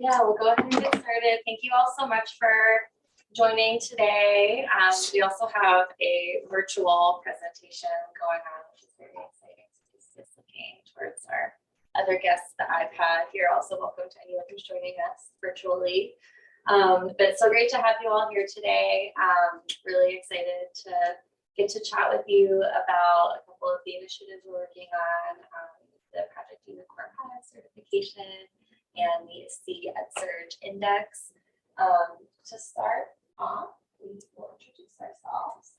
Yeah, we'll go ahead and get started. Thank you all so much for joining today. We also have a virtual presentation going on, which is very exciting. So just looking towards our other guests that I've had here. Also, welcome to anyone who's joining us virtually. But it's so great to have you all here today. Really excited to get to chat with you about a couple of the initiatives we're working on, the Project Unicorn product certification and the ISTE and Surge Index. To start off, we will introduce ourselves.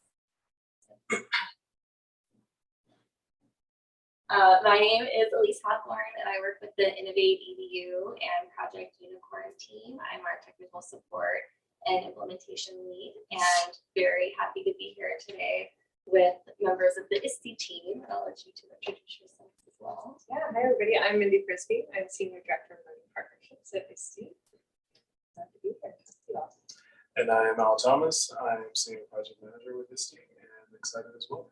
My name is Elise Hawthorne, and I work with the Innovate EDU and Project Unicorn team. I'm our technical support and implementation lead, and very happy to be here today with members of the ISTE team. I'll let you two introduce yourselves as well. Yeah, hi everybody. I'm Mindy Frisbee. I'm Senior Director of Learning Partnerships at ISTE. Glad to be here. And I am Al Thomas. I'm Senior Project Manager with ISTE and excited as well.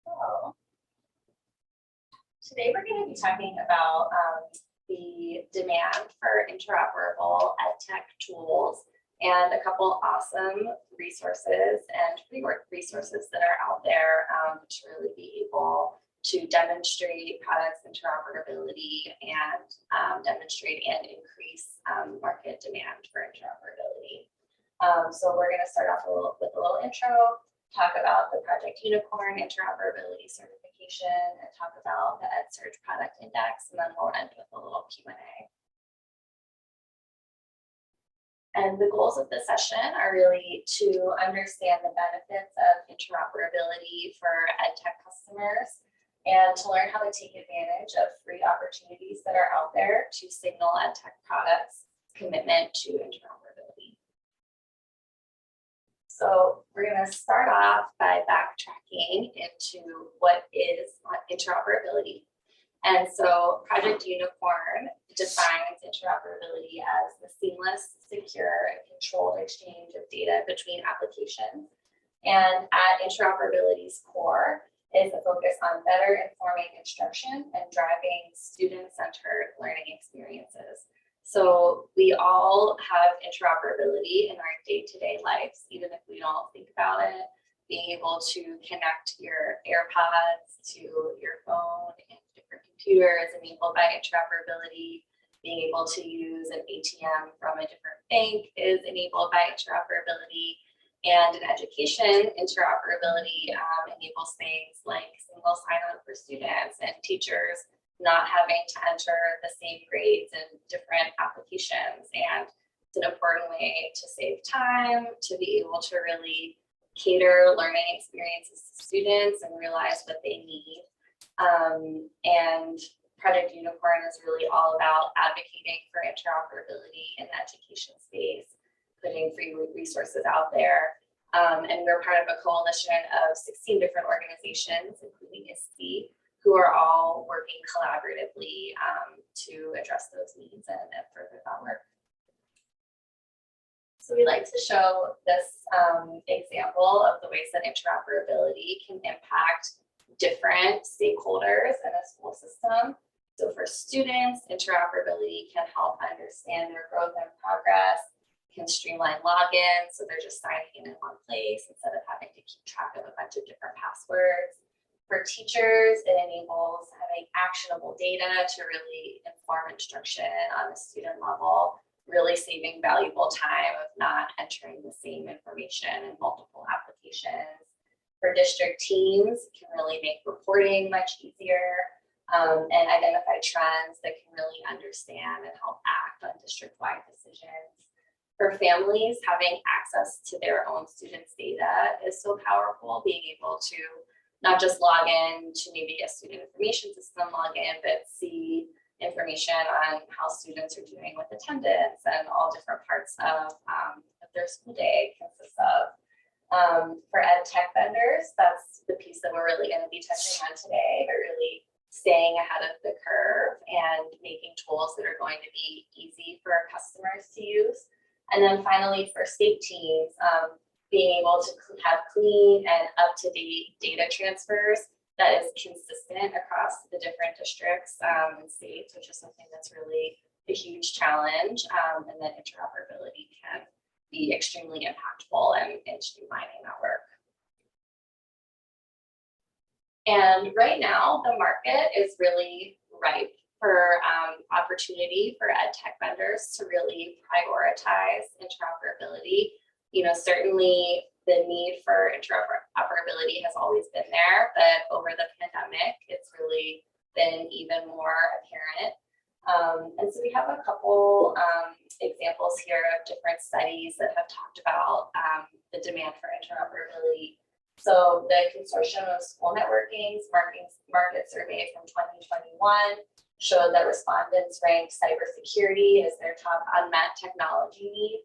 So, today we're going to be talking about the demand for interoperable EdTech tools and a couple awesome resources and free resources that are out there to really be able to demonstrate products interoperability and demonstrate and increase market demand for interoperability. So we're going to start off with a little intro, talk about the Project Unicorn Interoperability Certification, and talk about the EdSurge Product Index, and then we'll end with a little Q&A. And the goals of the session are really to understand the benefits of interoperability for EdTech customers and to learn how to take advantage of free opportunities that are out there to signal EdTech products' commitment to interoperability. So we're going to start off by backtracking into what is interoperability. And so Project Unicorn defines interoperability as the seamless, secure, and controlled exchange of data between applications. And at interoperability's core is a focus on better informing instruction and driving student-centered learning experiences. So we all have interoperability in our day-to-day lives, even if we don't think about it. Being able to connect your AirPods to your phone and different computers enabled by interoperability. Being able to use an ATM from a different bank is enabled by interoperability. And in education, interoperability enables things like single sign-on for students and teachers not having to enter the same grades in different applications. And it's an important way to save time, to be able to really cater learning experiences to students and realize what they need. And Project Unicorn is really all about advocating for interoperability in the education space, putting free resources out there. And we're part of a coalition of 16 different organizations, including ISTE, who are all working collaboratively to address those needs and further that work. So we like to show this example of the ways that interoperability can impact different stakeholders in a school system. So for students, interoperability can help understand their growth and progress, can streamline logins, so they're just signing in one place instead of having to keep track of a bunch of different passwords. For teachers, it enables having actionable data to really inform instruction on a student level, really saving valuable time of not entering the same information in multiple applications. For district teams, it can really make reporting much easier and identify trends that can really understand and help act on district-wide decisions. For families, having access to their own students' data is so powerful, being able to not just log in to maybe a student information system login, but see information on how students are doing with attendance and all different parts of their school day consists of. For ed tech vendors, that's the piece that we're really going to be touching on today, but really staying ahead of the curve and making tools that are going to be easy for our customers to use. And then finally, for state teams, being able to have clean and up-to-date data transfers that is consistent across the different districts and states, which is something that's really a huge challenge, and that interoperability can be extremely impactful in streamlining that work. And right now, the market is really ripe for opportunity for ed tech vendors to really prioritize interoperability. Certainly the need for interoperability has always been there, but over the pandemic, it's really been even more apparent. And so we have a couple examples here of different studies that have talked about the demand for interoperability. So the Consortium of School Networking's market survey from 2021 showed that respondents ranked cybersecurity as their top unmet technology need,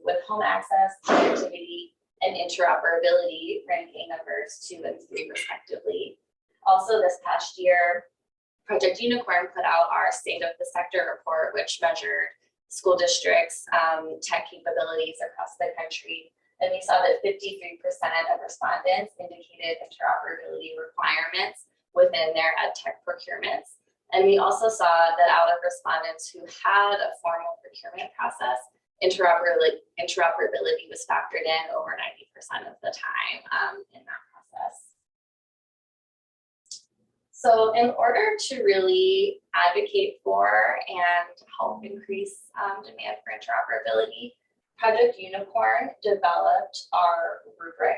with home access, connectivity, and interoperability ranking numbers 2 and 3 respectively. Also this past year, Project Unicorn put out our State of the Sector report, which measured school districts' tech capabilities across the country. And we saw that 53% of respondents indicated interoperability requirements within their ed tech procurements. And we also saw that out of respondents who had a formal procurement process, interoperability was factored in over 90% of the time in that process. So in order to really advocate for and help increase demand for interoperability, Project Unicorn developed our rubric,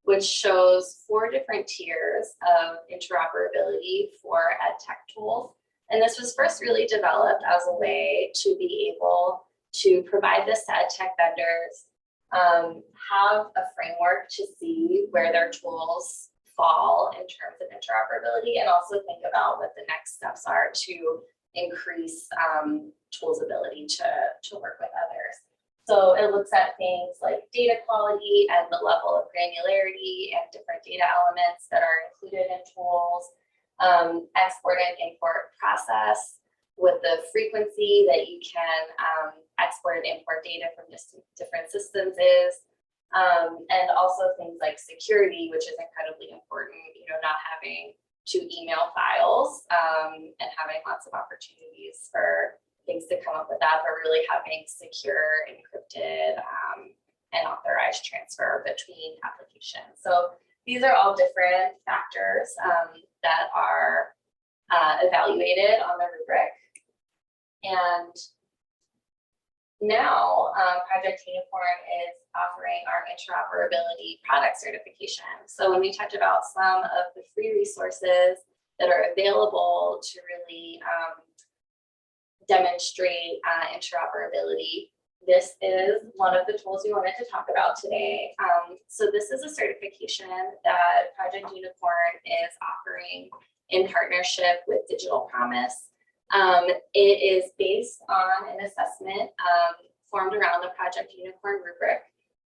which shows 4 different tiers of interoperability for ed tech tools. And this was first really developed as a way to be able to provide this to ed tech vendors, have a framework to see where their tools fall in terms of interoperability, and also think about what the next steps are to increase tools' ability to work with others. So it looks at things like data quality and the level of granularity and different data elements that are included in tools, export and import process with the frequency that you can export and import data from different systems is, and also things like security, which is incredibly important, not having to email files and having lots of opportunities for things to come up with that, but really having secure, encrypted, and authorized transfer between applications. So these are all different factors that are evaluated on the rubric. And now Project Unicorn is offering our interoperability product certification. So when we talked about some of the free resources that are available to really demonstrate interoperability, this is one of the tools we wanted to talk about today. So this is a certification that Project Unicorn is offering in partnership with Digital Promise. It is based on an assessment formed around the Project Unicorn rubric.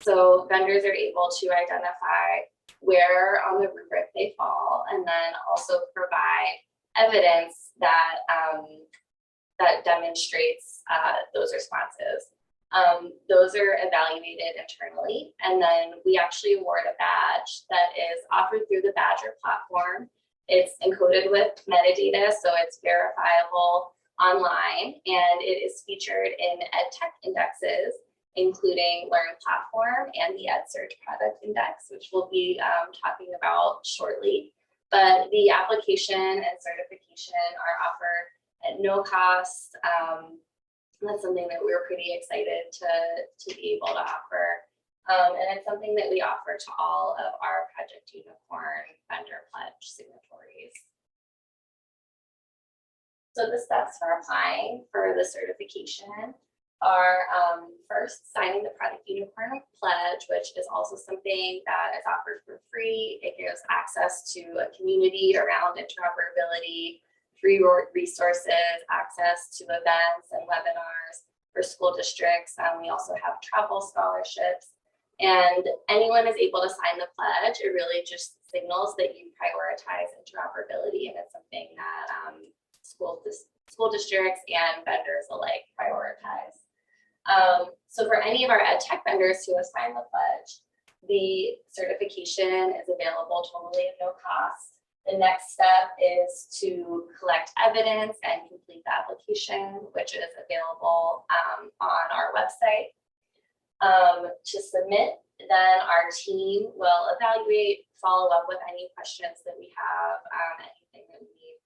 So vendors are able to identify where on the rubric they fall, and then also provide evidence that that demonstrates those responses. Those are evaluated internally, and then we actually award a badge that is offered through the Badger platform. It's encoded with metadata, so it's verifiable online, and it is featured in ed tech indexes, including Learn Platform and the EdSearch Product Index, which we'll be talking about shortly. But the application and certification are offered at no cost. That's something that we're pretty excited to be able to offer. And it's something that we offer to all of our Project Unicorn vendor pledge signatories. So the steps for applying for the certification are first signing the Project Unicorn pledge, which is also something that is offered for free. It gives access to a community around interoperability, free resources, access to events and webinars for school districts. We also have travel scholarships, and anyone is able to sign the pledge. It really just signals that you prioritize interoperability, and it's something that school districts and vendors alike prioritize. So for any of our ed tech vendors who have signed the pledge, the certification is available totally at no cost. The next step is to collect evidence and complete the application, which is available on our website. To submit, then our team will evaluate, follow up with any questions that we have, anything that we need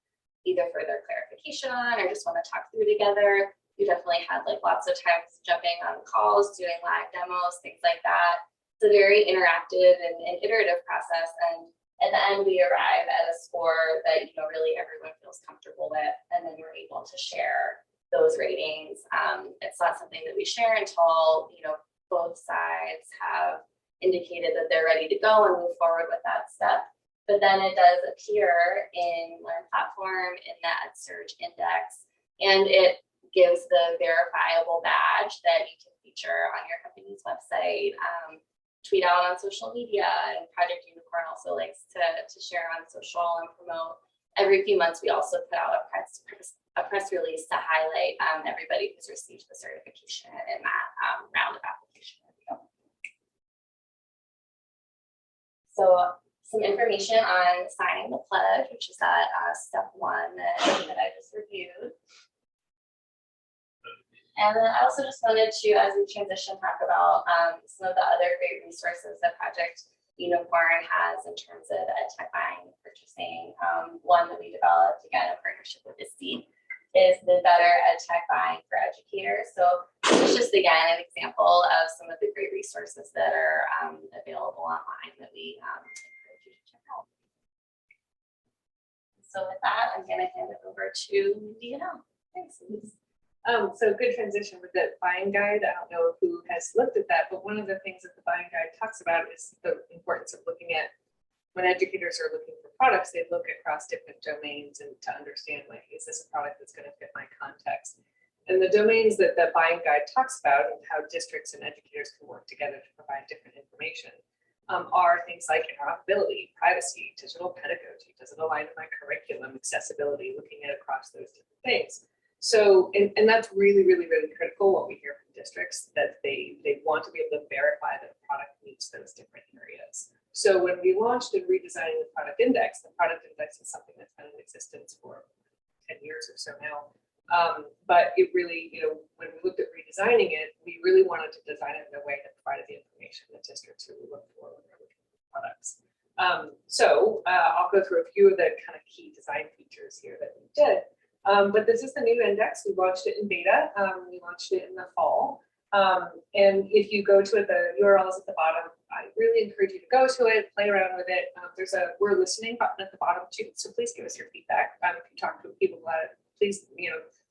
either further clarification on or just want to talk through together. We definitely had like lots of times jumping on calls, doing live demos, things like that. It's a very interactive and iterative process, and at the end we arrive at a score that really everyone feels comfortable with, and then we're able to share those ratings. It's not something that we share until both sides have indicated that they're ready to go and move forward with that step. But then it does appear in Learn Platform, in the EdSurge Index, and it gives the verifiable badge that you can feature on your company's website, tweet out on social media, and Project Unicorn also likes to share on social and promote. Every few months, we also put out a press release to highlight everybody who's received the certification in that round of application review. So some information on signing the pledge, which is that step 1 that I just reviewed. And then I also just wanted to, as we transition, talk about some of the other great resources that Project Unicorn has in terms of edtech buying and purchasing. One that we developed, again, in partnership with ISTE, is the Better EdTech Buying for Educators. So this is just, again, an example of some of the great resources that are available online that we encourage you to check out. So with that, I'm going to hand it over to Mindy and Elle. Thanks, Elise. So good transition with the buying guide. I don't know who has looked at that, but one of the things that the buying guide talks about is the importance of looking at when educators are looking for products, they look across different domains and to understand, like, is this a product that's going to fit my context? And the domains that the buying guide talks about and how districts and educators can work together to provide different information are things like interoperability, privacy, digital pedagogy, does it align with my curriculum, accessibility, looking at across those different things. So, and that's really, really, really critical, what we hear from districts, that they want to be able to verify that a product meets those different areas. So when we launched and redesigning the product index is something that's been in existence for 10 years or so now. But it really, when we looked at redesigning it, we really wanted to design it in a way that provided the information that districts really look for when they're looking for products. I'll go through a few of the kind of key design features here that we did. But this is the new index. We launched it in beta. We launched it in the fall. And if you go to it, the URL is at the bottom. I really encourage you to go to it, play around with it. There's a "We're listening" button at the bottom too. So please give us your feedback. If you talk to people about it, please,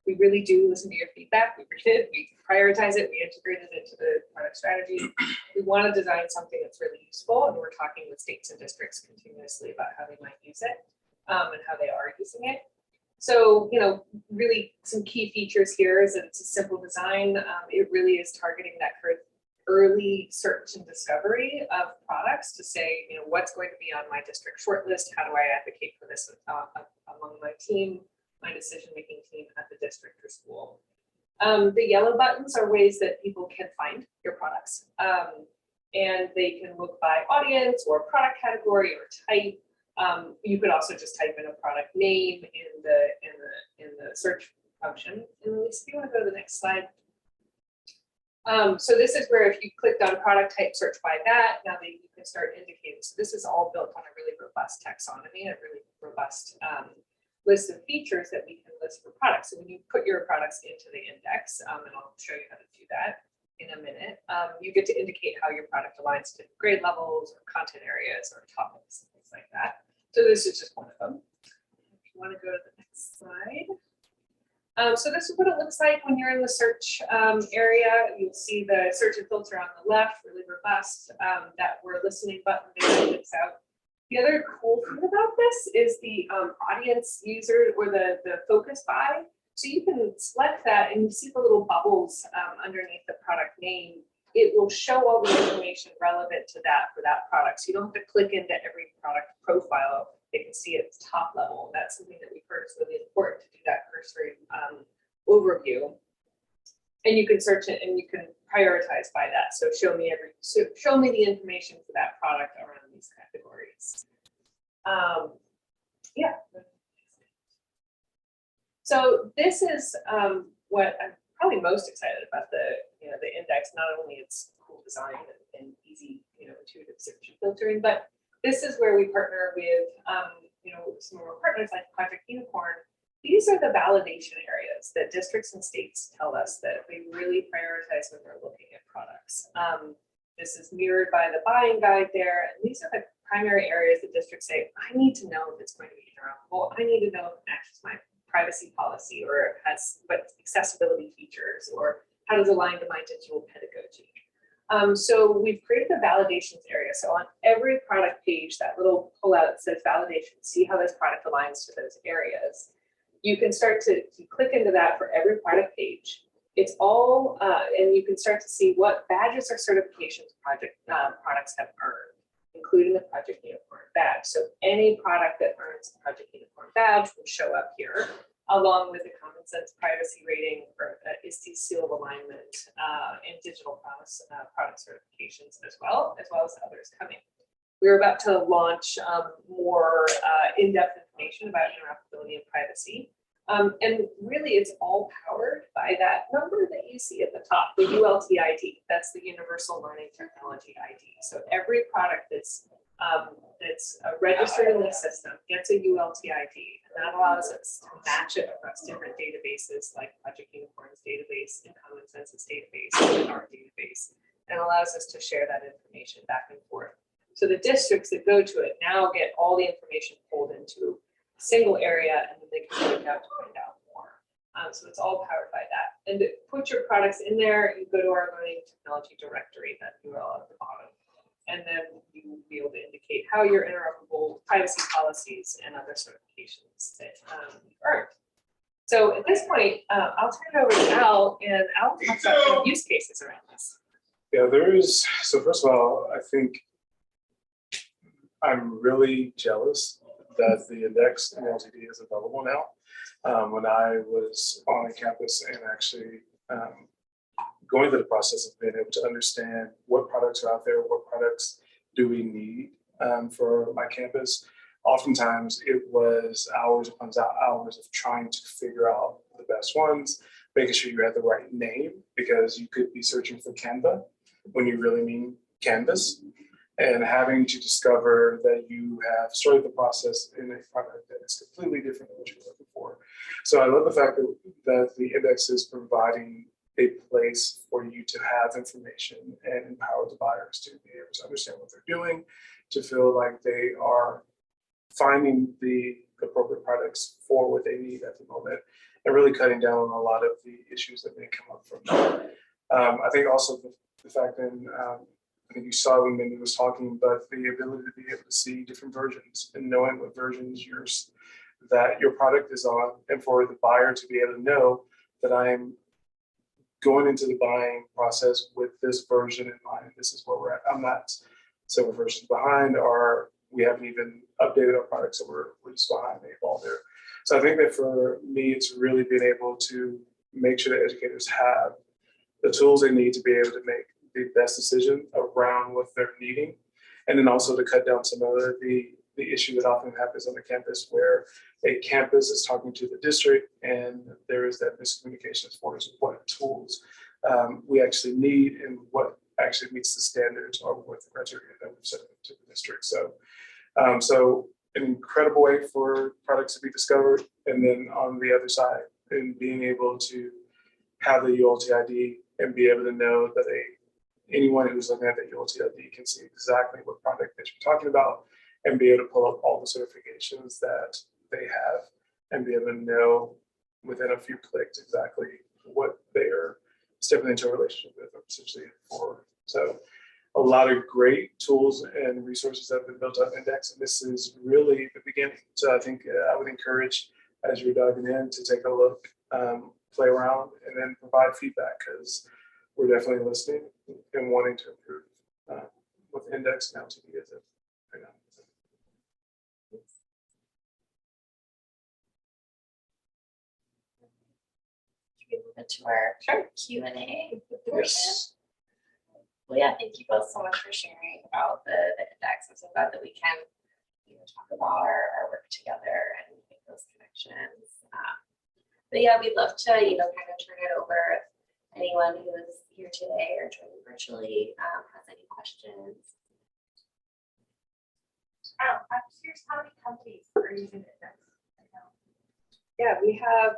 we really do listen to your feedback. We read it, we prioritize it, we integrate it into the product strategy. We want to design something that's really useful, and we're talking with states and districts continuously about how they might use it and how they are using it. So, really some key features here is that it's a simple design. It really is targeting that early search and discovery of products to say, what's going to be on my district shortlist? How do I advocate for this among my team, my decision-making team at the district or school? The yellow buttons are ways that people can find your products. And they can look by audience or product category or type. You could also just type in a product name in the search function. And Elise, if you want to go to the next slide. So this is where if you clicked on product type, search by that, now that you can start indicating. So this is all built on a really robust taxonomy, a really robust list of features that we can list for products. So when you put your products into the index, and I'll show you how to do that in a minute, you get to indicate how your product aligns to grade levels or content areas or topics and things like that. So this is just one of them. If you want to go to the next slide. So this is what it looks like when you're in the search area. You'll see the search and filter on the left, really robust. That "We're listening" button clicks out. The other cool thing about this is the audience user or the focus by. So you can select that and you see the little bubbles underneath the product name. It will show all the information relevant to that for that product. So you don't have to click into every product profile. They can see it at the top level. That's something that we've heard is really important to do that cursory overview. And you can search it and you can prioritize by that. So show me the information for that product around these categories. Yeah. So this is what I'm probably most excited about the index. Not only its cool design and easy intuitive search and filtering, but this is where we partner with some of our partners like Project Unicorn. These are the validation areas that districts and states tell us that they really prioritize when they're looking at products. This is mirrored by the buying guide there, and these are the primary areas that districts say, I need to know if it's going to be interoperable. I need to know if it matches my privacy policy, or it has what accessibility features, or how does it align to my digital pedagogy. So we've created the validations area. So on every product page, that little pullout that says validation, see how this product aligns to those areas. You can start to click into that for every product page. It's all, and you can start to see what badges or certifications products have earned, including the Project Unicorn badge. So any product that earns the Project Unicorn badge will show up here, along with the Common Sense Privacy Rating or ISTE seal of alignment and digital promise product certifications as well as others coming. We're about to launch more in-depth information about interoperability and privacy. And really, it's all powered by that number that you see at the top, the ULT-ID. That's the Universal Learning Technology ID. So every product that's registered in the system gets a ULT-ID, and that allows us to match it across different databases like Project Unicorn's database and Common Sense's database and our database, and allows us to share that information back and forth. So the districts that go to it now get all the information pulled into a single area, and then they can click out to find out more. So it's all powered by that. And to put your products in there, you go to our learning technology directory, that URL at the bottom. And then you will be able to indicate how your interoperable privacy policies and other certifications that you earned. So at this point, I'll turn it over to Al, and Al will talk about some use cases around this. Yeah, there is. So first of all, I think I'm really jealous that the index in LTD is available now. When I was on campus and actually going through the process of being able to understand what products are out there, what products do we need for my campus, oftentimes it was hours upon hours of trying to figure out the best ones, making sure you had the right name, because you could be searching for Canva when you really mean Canvas, and having to discover that you have started the process in a product that is completely different than what you're looking for. So I love the fact that the index is providing a place for you to have information and empower the buyers to be able to understand what they're doing, to feel like they are finding the appropriate products for what they need at the moment, and really cutting down on a lot of the issues that may come up from that. I think also the fact that I think you saw when Mindy was talking, but the ability to be able to see different versions and knowing what versions that your product is on, and for the buyer to be able to know that I'm going into the buying process with this version in mind. This is where we're at. I'm not several versions behind, or we haven't even updated our products, so we're just behind the eight ball there. So I think that for me, it's really being able to make sure that educators have the tools they need to be able to make the best decision around what they're needing, and then also to cut down some of the issue that often happens on the campus, where a campus is talking to the district and there is that miscommunication as far as what tools we actually need and what actually meets the standards or what the criteria that we've set to the district. So, so an incredible way for products to be discovered, and then on the other side, and being able to have the ULT ID and be able to know that anyone who's looking at the ULT ID can see exactly what product that you're talking about, and be able to pull up all the certifications that they have, and be able to know within a few clicks exactly what they are stepping into a relationship with, essentially for. So a lot of great tools and resources that have been built up in Index, and this is really the beginning. So I think I would encourage, as you're diving in, to take a look, play around, and then provide feedback, because we're definitely listening and wanting to improve with Index now to be as it right now. Should we move into our Q&A portion? Yes. Well, yeah, thank you both so much for sharing about the index. I'm so glad that we can talk about our work together and make those connections. But yeah, we'd love to, kind of turn it over if anyone who is here today or joining virtually has any questions. I'm curious how many companies are using Index right now? Yeah, we have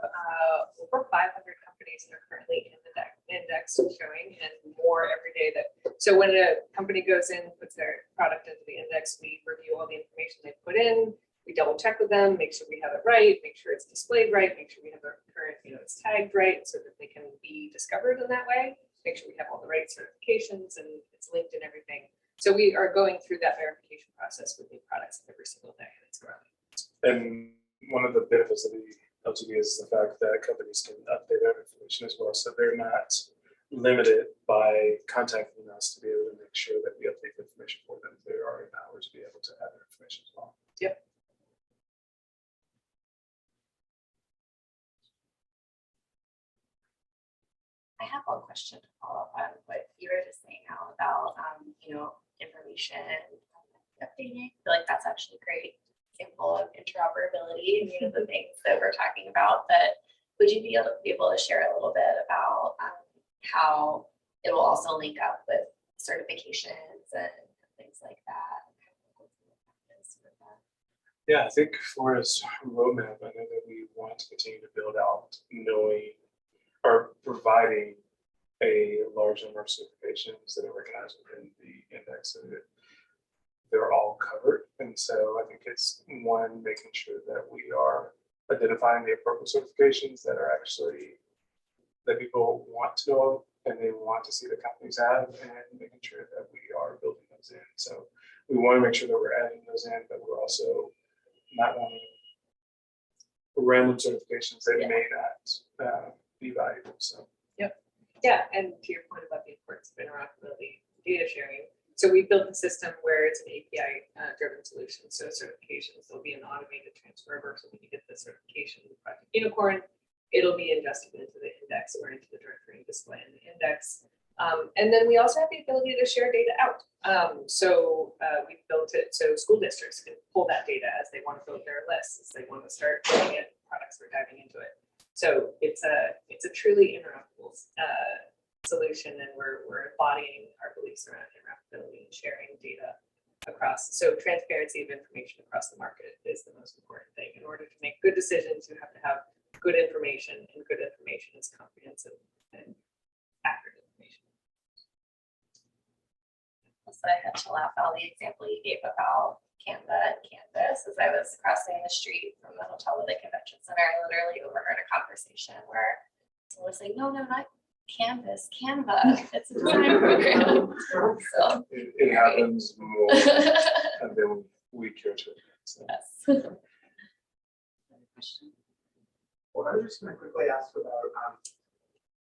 over 500 companies that are currently in the index showing, and more every day. So when a company goes in, puts their product into the index, we review all the information they put in. We double check with them, make sure we have it right, make sure it's displayed right, make sure we have the current, it's tagged right so that they can be discovered in that way. Make sure we have all the right certifications and it's linked and everything. So we are going through that verification process with new products every single day, and it's growing. And one of the benefits of the LGD is the fact that companies can update their information as well. So they're not limited by contacting us to be able to make sure that we update the information for them. There are hours to be able to have their information as well. Yep. I have one question to follow up on what you were just saying now about, information updating. I feel like that's actually a great example of interoperability and the things that we're talking about. But would you be able to share a little bit about how it will also link up with certifications and things like that? Yeah, I think for us roadmap, I know that we want to continue to build out knowing or providing a large number of certifications that are recognized within the index so that they're all covered. And so I think it's one, making sure that we are identifying the appropriate certifications that are actually that people want to know and they want to see the companies have, and making sure that we are building those in. So we want to make sure that we're adding those in, but we're also not wanting random certifications that may not be valuable. So Yeah, and to your point about the importance of interoperability, data sharing. So we built a system where it's an API driven solution. So certifications, there'll be an automated transfer over. So when you get the certification with Project Unicorn, it'll be ingested into the index or into the directory and display in the index. And then we also have the ability to share data out. We built it so school districts can pull that data as they want to build their lists, as they want to start looking at products or diving into it. So it's a truly interoperable solution, and we're embodying our beliefs around interoperability and sharing data across. So transparency of information across the market is the most important thing. In order to make good decisions, you have to have good information, and good information is comprehensive and accurate information. So I had to laugh at all the example you gave about Canva and Canvas. As I was crossing the street from the hotel to the convention center, I literally overheard a conversation where someone was like, no, not Canvas, Canva. It's a design program. So it happens more than we care to. So. yes. Any question? Well, I was just going to quickly ask about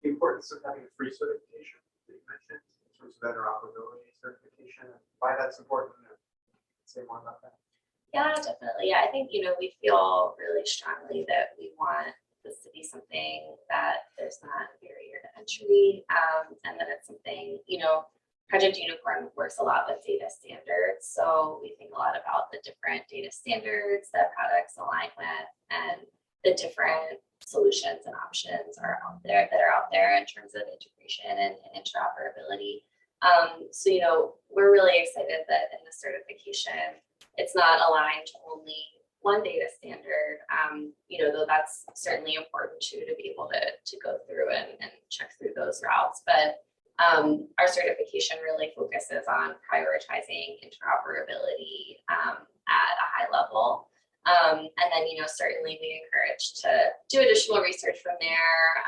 the importance of having a free certification that you mentioned in terms of interoperability certification, and why that's important. Say more about that. Yeah, definitely. Yeah, I think, we feel really strongly that we want this to be something that there's not a barrier to entry, and that it's something, Project Unicorn works a lot with data standards. So we think a lot about the different data standards that products align with and the different solutions and options that are out there in terms of integration and interoperability. So, we're really excited that in the certification, it's not aligned to only one data standard, though that's certainly important too, to be able to go through and check through those routes. But our certification really focuses on prioritizing interoperability at a high level. And then, certainly we encourage to do additional research from there,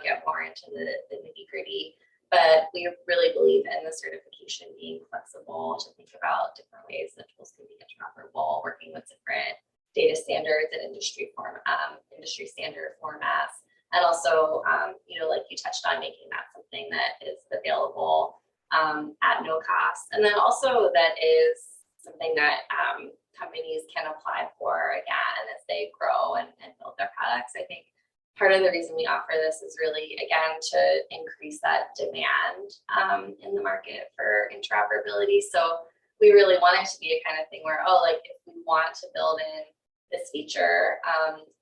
get more into the nitty gritty. But we really believe in the certification being flexible to think about different ways that tools can be interoperable, working with different data standards and industry standard formats. And also, like you touched on, making that something that is available at no cost. And then also that is something that companies can apply for again as they grow and build their products. I think part of the reason we offer this is really, again, to increase that demand in the market for interoperability. So we really want it to be a kind of thing where, oh, like if we want to build in this feature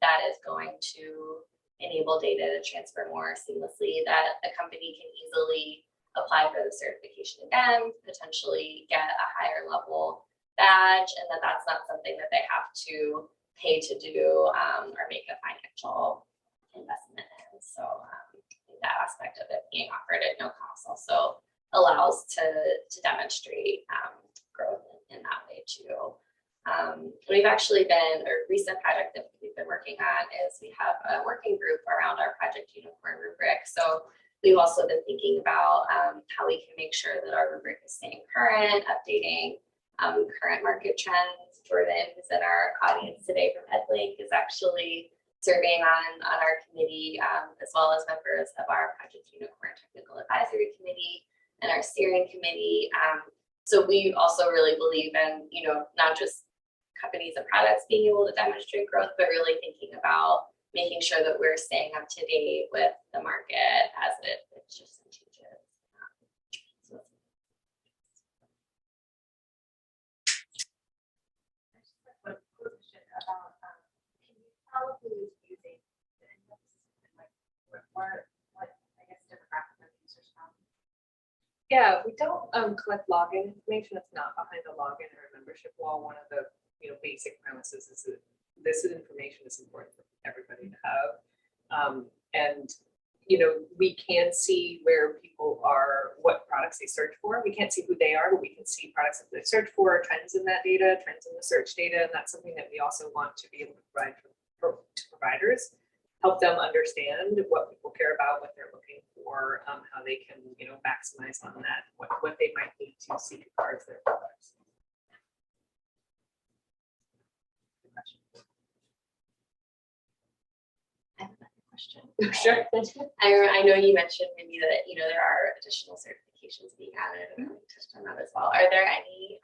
that is going to enable data to transfer more seamlessly, that a company can easily apply for the certification again, potentially get a higher level badge, and that's not something that they have to pay to do or make a financial investment in. So that aspect of it being offered at no cost also allows to demonstrate growth in that way too. We've actually been, a recent project that we've been working on is we have a working group around our Project Unicorn rubric. So we've also been thinking about how we can make sure that our rubric is staying current, updating current market trends. Jordan, who's in our audience today from EdLink, is actually serving on our committee, as well as members of our Project Unicorn Technical Advisory Committee and our steering committee. So we also really believe in, not just companies and products being able to demonstrate growth, but really thinking about making sure that we're staying up to date with the market as it shifts and changes. One question about, can you tell who is using the index and like what I guess demographic of users from? Yeah, we don't collect login information. It's not behind a login or a membership wall. One of the basic premises is that this information is important for everybody to have. And we can see where people are, what products they search for. We can't see who they are, but we can see products that they search for, trends in that data, trends in the search data, and that's something that we also want to be able to provide to providers, help them understand what people care about, what they're looking for, how they can maximize on that, what they might need to see as far as their products. Good question. I have another question. Sure. I know you mentioned maybe that there are additional certifications being added, and we touched on that as well. Are there any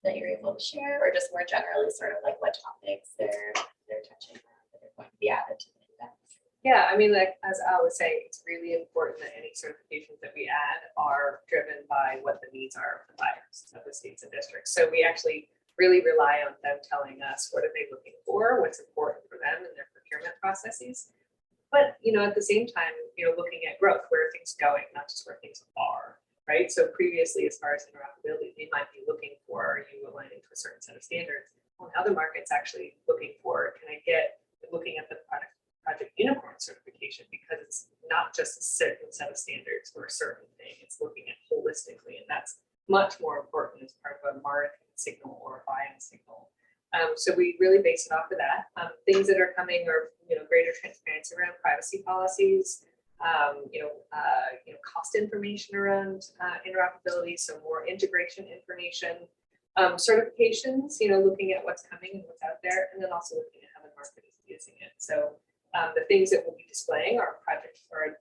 that you're able to share, or just more generally, sort of like what topics they're touching on that are going to be added to the index? Yeah, I mean, like as I was saying, it's really important that any certifications that we add are driven by what the needs are of the buyers of the states and districts. So we actually really rely on them telling us what are they looking for, what's important for them in their procurement processes. But at the same time, looking at growth, where are things going, not just where things are, right? So previously, as far as interoperability, they might be looking for, are you aligning to a certain set of standards? Well, now the market's actually looking for, can I get looking at the Project Unicorn certification, because it's not just a certain set of standards for a certain thing, it's looking at holistically, and that's much more important as part of a market signal or a buy-in signal. So we really base it off of that. Things that are coming are, greater transparency around privacy policies, cost information around interoperability, so more integration information, certifications, looking at what's coming and what's out there, and then also looking at how the market is using it. So the things that we'll be displaying are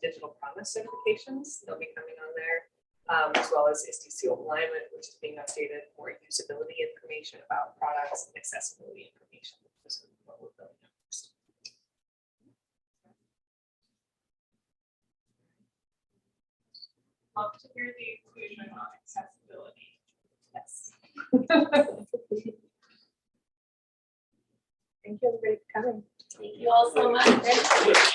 digital promise certifications. They'll be coming on there, as well as ISTE seal alignment, which is being updated, more usability information about products and accessibility information. This is what we're building up next. Love to hear the inclusion on accessibility. Yes. Thank you everybody for coming. Thank you all so much.